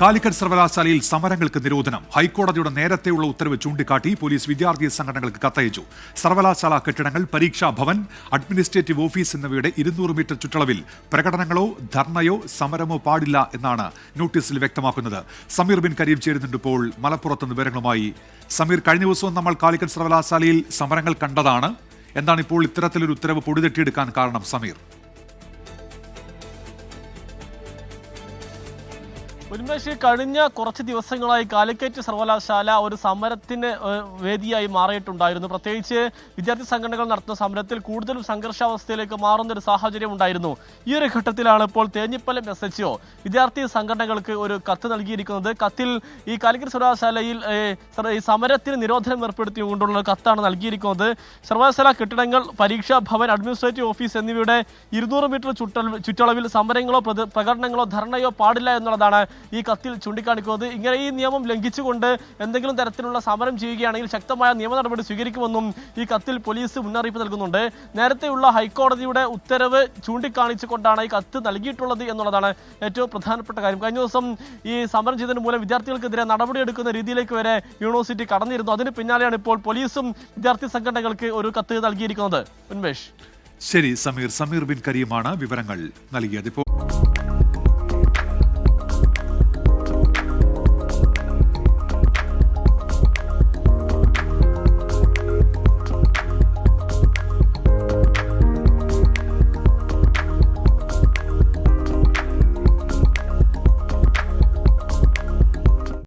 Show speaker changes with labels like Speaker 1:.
Speaker 1: കാലിക്കറ്റ് സർവകലാശാലയിൽ സമരങ്ങൾക്ക് നിരോധനം. ഹൈക്കോടതിയുടെ നേരത്തെയുള്ള ഉത്തരവ് ചൂണ്ടിക്കാട്ടി പോലീസ് വിദ്യാർത്ഥി സംഘടനകൾക്ക് കത്തയച്ചു. സർവകലാശാല കെട്ടിടങ്ങൾ, പരീക്ഷാ ഭവൻ, അഡ്മിനിസ്ട്രേറ്റീവ് ഓഫീസ് എന്നിവയുടെ 200 മീറ്റർ ചുറ്റളവിൽ പ്രകടനങ്ങളോ ധർണയോ സമരമോ പാടില്ല എന്നാണ് നോട്ടീസിൽ വ്യക്തമാക്കുന്നത്. സമീർ ബിൻ കരീം ചേരുന്നുണ്ട് ഇപ്പോൾ മലപ്പുറത്ത് വിവരങ്ങളുമായി. സമീർ, കഴിഞ്ഞ ദിവസവും നമ്മൾ കാലിക്കറ്റ് സർവകലാശാലയിൽ സമരങ്ങൾ കണ്ടതാണ്. എന്താണ് ഇപ്പോൾ ഇത്തരത്തിലൊരു ഉത്തരവ് പൊടിതട്ടിയെടുക്കാൻ കാരണം സമീർ?
Speaker 2: ഉന്മേഷ്, കഴിഞ്ഞ കുറച്ച് ദിവസങ്ങളായി കാലിക്കറ്റ് സർവകലാശാല ഒരു സമരത്തിന് വേദിയായി മാറിയിട്ടുണ്ടായിരുന്നു. പ്രത്യേകിച്ച് വിദ്യാർത്ഥി സംഘടനകൾ നടത്തുന്ന സമരത്തിൽ കൂടുതലും സംഘർഷാവസ്ഥയിലേക്ക് മാറുന്ന ഒരു സാഹചര്യം ഉണ്ടായിരുന്നു. ഈ ഒരു ഘട്ടത്തിലാണ് ഇപ്പോൾ തേഞ്ഞിപ്പലം SHO വിദ്യാർത്ഥി സംഘടനകൾക്ക് ഒരു കത്ത് നൽകിയിരിക്കുന്നത്. കത്തിൽ ഈ കാലിക്കറ്റ് സർവകലാശാലയിൽ ഈ സമരത്തിന് നിരോധനം ഏർപ്പെടുത്തിക്കൊണ്ടുള്ള കത്താണ് നൽകിയിരിക്കുന്നത്. സർവകലാശാല കെട്ടിടങ്ങൾ, പരീക്ഷാ ഭവൻ, അഡ്മിനിസ്ട്രേറ്റീവ് ഓഫീസ് എന്നിവയുടെ 200 മീറ്റർ ചുറ്റളവിൽ സമരങ്ങളോ പ്രകടനങ്ങളോ ധർണയോ പാടില്ല എന്നുള്ളതാണ് ഈ കത്തിൽ ചൂണ്ടിക്കാണിക്കുന്നത്. ഇങ്ങനെ ഈ നിയമം ലംഘിച്ചുകൊണ്ട് എന്തെങ്കിലും തരത്തിലുള്ള സമരം ചെയ്യുകയാണെങ്കിൽ ശക്തമായ നിയമ നടപടി സ്വീകരിക്കുമെന്നും ഈ കത്തിൽ പോലീസ് മുന്നറിയിപ്പ് നൽകുന്നുണ്ട്. നേരത്തെയുള്ള ഹൈക്കോടതിയുടെ ഉത്തരവ് ചൂണ്ടിക്കാണിച്ചുകൊണ്ടാണ് ഈ കത്ത് നൽകിയിട്ടുള്ളത് എന്നുള്ളതാണ് ഏറ്റവും പ്രധാനപ്പെട്ട കാര്യം. കഴിഞ്ഞ ദിവസം ഈ സമരം ചെയ്തതിന് മൂലം വിദ്യാർത്ഥികൾക്കെതിരെ നടപടിയെടുക്കുന്ന രീതിയിലേക്ക് വരെ യൂണിവേഴ്സിറ്റി കടന്നിരുന്നു. അതിന് പിന്നാലെയാണ് ഇപ്പോൾ പോലീസും വിദ്യാർത്ഥി സംഘടനകൾക്ക് ഒരു കത്ത് നൽകിയിരിക്കുന്നത്. ഉന്മേഷ്.
Speaker 1: ശരി സമീർ ബിൻ കരീമാണ് വിവരങ്ങൾ നൽകിയത്.